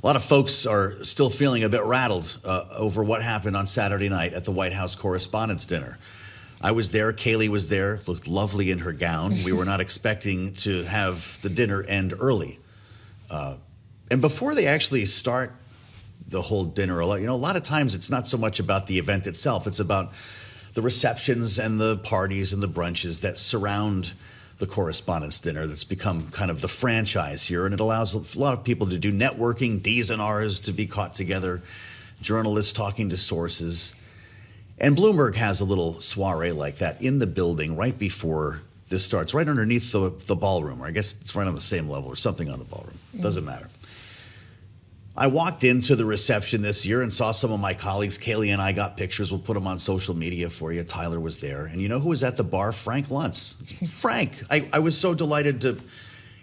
A lot of folks are still feeling a bit rattled over what happened on Saturday night at the White House Correspondents' Dinner. I was there. Kayleigh was there. Looked lovely in her gown. We were not expecting to have the dinner end early. And before they actually start the whole dinner, a lot of times it's not so much about the event itself. It's about the receptions and the parties and the brunches that surround the Correspondents' Dinner. That's become kind of the franchise here, and it allows a lot of people to do networking, D's and R's to be caught together, journalists talking to sources. And Bloomberg has a little soiree like that in the building right before this starts, right underneath the ballroom, or I guess it's right on the same level or something on the ballroom. Doesn't matter. I walked into the reception this year and saw some of my colleagues. Kayleigh and I got pictures. We'll put them on social media for you. Tyler was there. And you know who was at the bar? Frank Luntz. Frank. I was so delighted to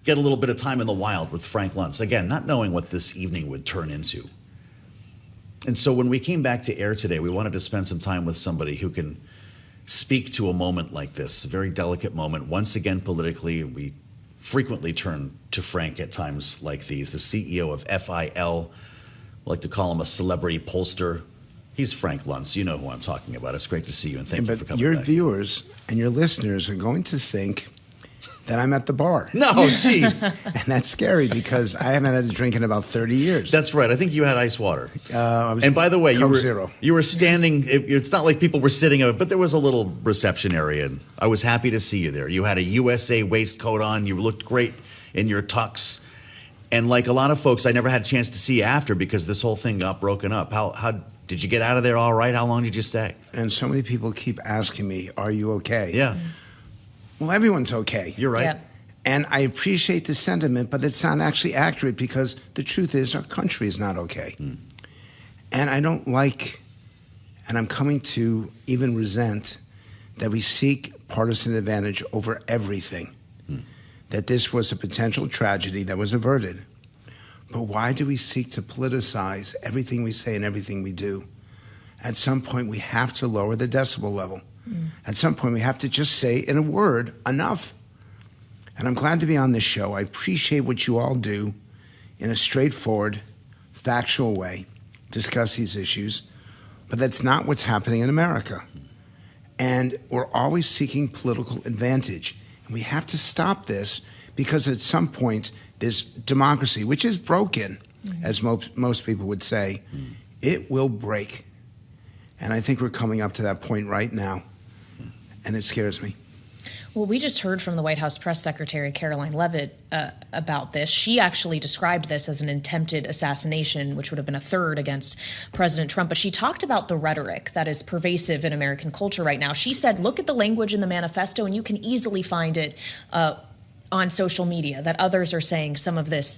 get a little bit of time in the wild with Frank Luntz. Again, not knowing what this evening would turn into. And so when we came back to air today, we wanted to spend some time with somebody who can speak to a moment like this, a very delicate moment. Once again, politically, we frequently turn to Frank at times like these, the CEO of FIL. I like to call him a celebrity pollster. He's Frank Luntz. You know who I'm talking about. It's great to see you, and thank you for coming Your back. viewers and your listeners are going to think that I'm at the bar. No, jeez. And that's scary because I haven't had a drink in about 30 years. That's right. I think you had ice water. And by the way, Zero. you were standing. It's not like people were sitting, but there was a little reception area, and I was happy to see you there. You had a USA waistcoat on. You looked great in your tux. And like a lot of folks, I never had a chance to see you after because this whole thing got broken up. How did you get out of there all right? How long did you stay? And so many people keep asking me, are you okay? Yeah. Well, everyone's okay. You're right. Yeah. And I appreciate the sentiment, but it's not actually accurate because the truth is our country is not okay. And I don't like, and I'm coming to even resent, that we seek partisan advantage over everything. That this was a potential tragedy that was averted. But why do we seek to politicize everything we say and everything we do? At some point, we have to lower the decibel level. At some point, we have to just say in a word, enough. And I'm glad to be on this show. I appreciate what you all do in a straightforward, factual way, discuss these issues. But that's not what's happening in America. And we're always seeking political advantage. And we have to stop this because at some point, this democracy, which is broken, as most people would say, it will break. And I think we're coming up to that point right now. And it scares me. Well, we just heard from the White House Press Secretary Caroline Leavitt about this. She actually described this as an attempted assassination, which would have been a third against President Trump. But she talked about the rhetoric that is pervasive in American culture right now. She said, look at the language in the manifesto, and you can easily find it on social media, that others are saying some of this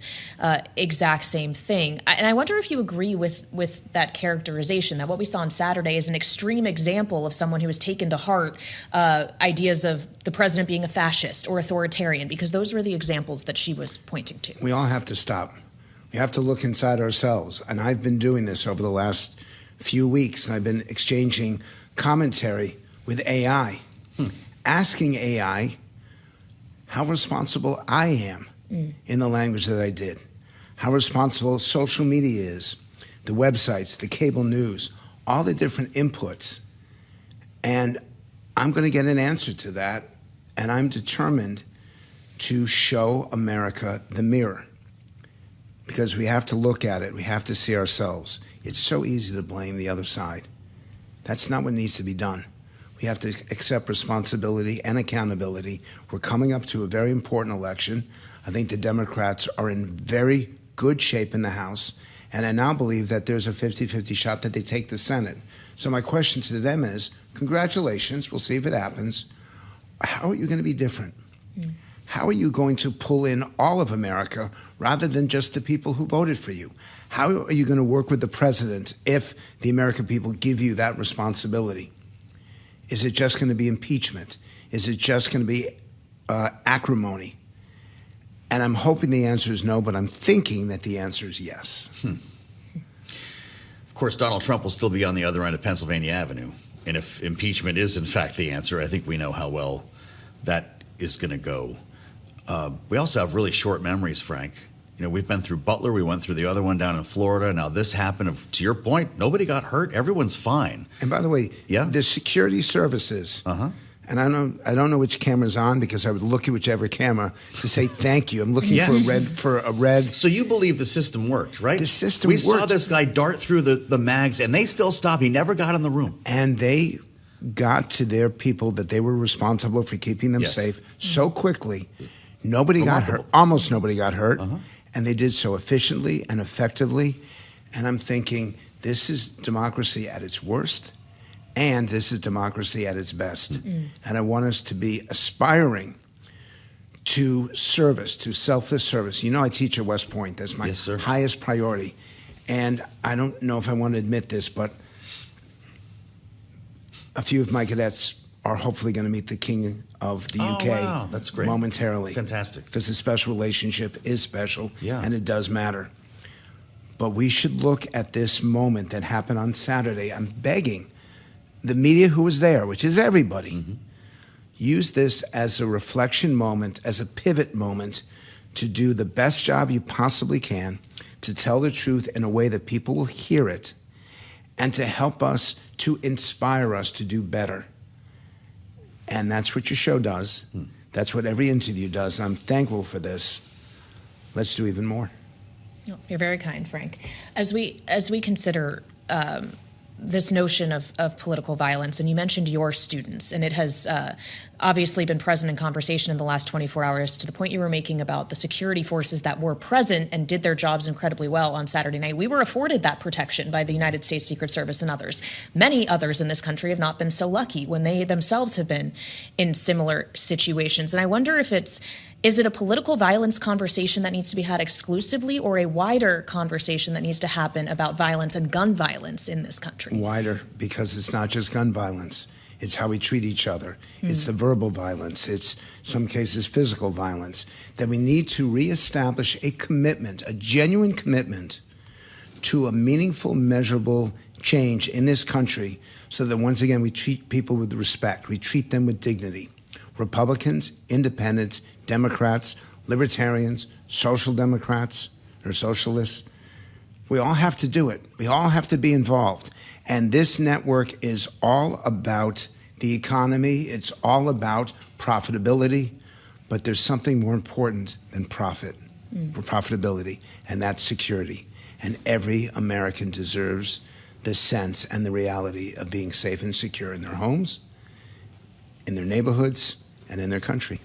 exact same thing. And I wonder if you agree with that characterization, that what we saw on Saturday is an extreme example of someone who has taken to heart ideas of the president being a fascist or authoritarian, because those were the examples that she was pointing to. We all have to stop. We have to look inside ourselves. And I've been doing this over the last few weeks, and I've been exchanging commentary with AI, asking AI how responsible I am in the language that I did, how responsible social media is, the websites, the cable news, all the different inputs. And I'm going to get an answer to that, and I'm determined to show America the mirror because we have to look at it. We have to see ourselves. It's so easy to blame the other side. That's not what needs to be done. We have to accept responsibility and accountability. We're coming up to a very important election. I think the Democrats are in very good shape in the House, and I now believe that there's a 50-50 shot that they take the Senate. So my question to them is, congratulations, we'll see if it happens. How are you going to be different? How are you going to pull in all of America rather than just the people who voted for you? How are you going to work with the president if the American people give you that responsibility? Is it just going to be impeachment? Is it just going to be acrimony? And I'm hoping the answer is no, but I'm thinking that the answer is yes. Of course, Donald Trump will still be on the other end of Pennsylvania Avenue. And if impeachment is, in fact, the answer, I think we know how well that is going to go. We also have really short memories, Frank. we've been through Butler, we went through the other one down in Florida. Now this happened. To your point, nobody got hurt. Everyone's fine. And by the way, the security services, and I don't know which camera's on because I would look at whichever camera to say thank you. I'm looking for a red. So you believe the system worked, right? The system we worked. saw this guy dart through the mags, and they still stopped. He never got in the room. And they got to their people that they were responsible for keeping them safe so quickly. Nobody got hurt. Almost nobody got hurt. And they did so efficiently and effectively. And I'm thinking, this is democracy at its worst, and this is democracy at its best. And I want us to be aspiring to service, to selfless service. I teach at West Point. That's my highest priority. And I don't know if I want to admit this, but a few of my cadets are hopefully going to meet the King of the UK wow. That's great. Momentarily. Fantastic. Because the special relationship is special, Yeah. and it does matter. But we should look at this moment that happened on Saturday. I'm begging the media who was there, which is everybody, use this as a reflection moment, as a pivot moment, to do the best job you possibly can, to tell the truth in a way that people will hear it, and to help us, to inspire us to do better. And that's what your show does. That's what every interview does. I'm thankful for this. Let's do even more. Oh, you're very kind, Frank. As we consider this notion of political violence, and you mentioned your students, and it has obviously been present in conversation in the last 24 hours to the point you were making about the security forces that were present and did their jobs incredibly well on Saturday night. We were afforded that protection by the United States Secret Service and others. Many others in this country have not been so lucky when they themselves have been in similar situations. And I wonder if is it a political violence conversation that needs to be had exclusively, or a wider conversation that needs to happen about violence and gun violence in this country? Wider, because it's not just gun violence. It's how we treat each other. It's the verbal violence. It's, some cases, physical violence. That we need to reestablish a commitment, a genuine commitment to a meaningful, measurable change in this country so that, once again, we treat people with respect. We treat them with dignity. Republicans, independents, Democrats, libertarians, social democrats, or socialists, we all have to do it. We all have to be involved. And this network is all about the economy. It's all about profitability. But there's something more important than profitability, and that's security. And every American deserves the sense and the reality of being safe and secure in their homes, in their neighborhoods, and in their country.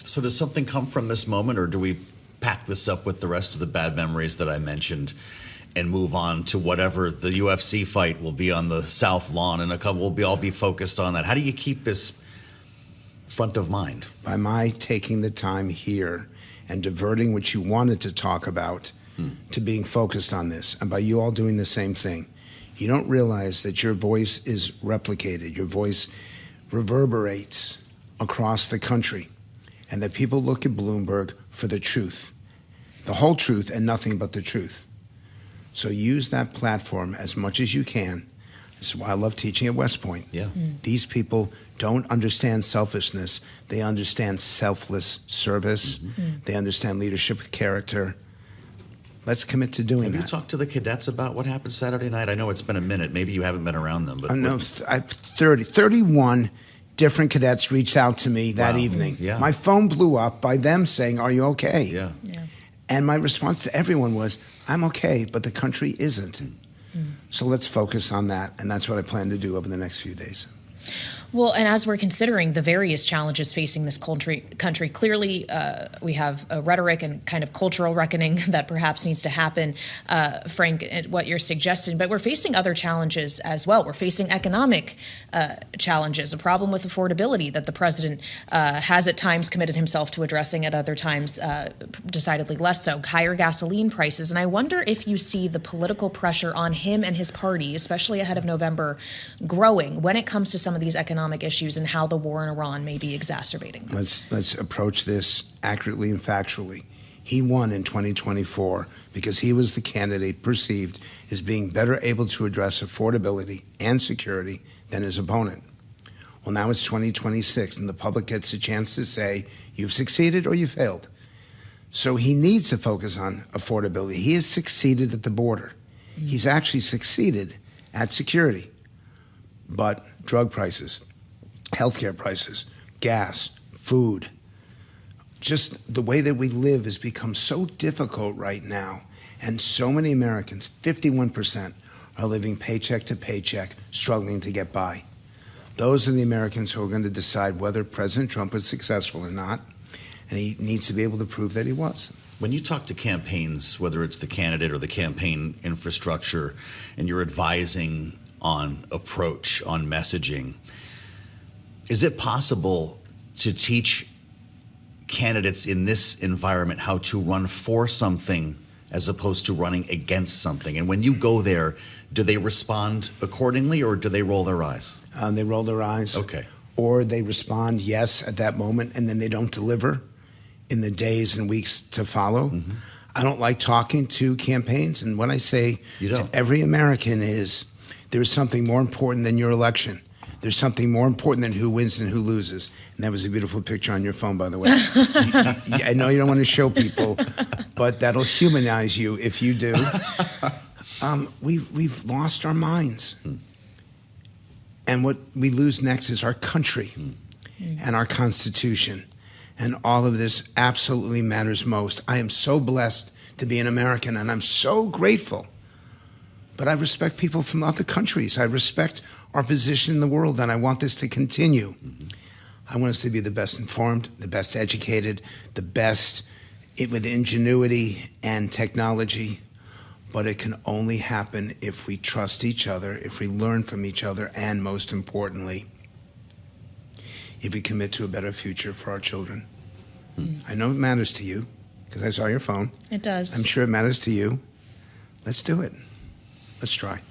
So does something come from this moment, or do we pack this up with the rest of the bad memories that I mentioned and move on to whatever the UFC fight will be on the South Lawn, and we'll all be focused on that? How do you keep this front of mind? By my taking the time here and diverting what you wanted to talk about to being focused on this, and by you all doing the same thing. You don't realize that your voice is replicated, your voice reverberates across the country, and that people look at Bloomberg for the truth, the whole truth and nothing but the truth. So use that platform as much as you can. This is why I love teaching at West Point. Yeah. These people don't understand selfishness. They understand selfless service. They understand leadership with character. Let's commit to doing that. Have you talked to the cadets about what happened Saturday night? I know it's been a minute. Maybe you haven't been around them. But No, 31 different cadets reached out to me that evening. Yeah. My phone blew up by them saying, "Are you okay?" Yeah. And my response to everyone was, "I'm okay, but the country isn't." So let's focus on that, and that's what I plan to do over the next few days. Well, and as we're considering the various challenges facing this country, clearly we have a rhetoric and kind of cultural reckoning that perhaps needs to happen, Frank, what you're suggesting. But we're facing other challenges as well. We're facing economic challenges, a problem with affordability that the president has at times committed himself to addressing, at other times decidedly less so, higher gasoline prices. And I wonder if you see the political pressure on him and his party, especially ahead of November, growing when it comes to some of these economic issues and how the war in Iran may be exacerbating them. Let's approach this accurately and factually. He won in 2024 because he was the candidate perceived as being better able to address affordability and security than his opponent. Well, now it's 2026, and the public gets a chance to say, you've succeeded or you failed. So he needs to focus on affordability. He has succeeded at the border. He's actually succeeded at security. But drug prices, healthcare prices, gas, food, just the way that we live has become so difficult right now. And so many Americans, 51%, are living paycheck to paycheck, struggling to get by. Those are the Americans who are going to decide whether President Trump was successful or not, and he needs to be able to prove that he was. When you talk to campaigns, whether it's the candidate or the campaign infrastructure, and you're advising on approach, on messaging, is it possible to teach candidates in this environment how to run for something as opposed to running against something? And when you go there, do they respond accordingly, or do they roll their eyes? They roll their eyes. Okay. Or they respond yes at that moment, and then they don't deliver in the days and weeks to follow. Mm-hmm. I don't like talking to campaigns, and what I say to every American is there's something more important than your election. There's something more important than who wins and who loses. And that was a beautiful picture on your phone, by the way. I know you don't want to show people, but that'll humanize you if you do. We've lost our minds. And what we lose next is our country and our Constitution. And all of this absolutely matters most. I am so blessed to be an American, and I'm so grateful. But I respect people from other countries. I respect our position in the world, and I want this to continue. Mm-hmm. I want us to be the best informed, the best educated, the best with ingenuity and technology. But it can only happen if we trust each other, if we learn from each other, and most importantly, if we commit to a better future for our children. I know it matters to you, because I saw your phone. It does. I'm sure it matters to you. Let's do it. Let's try.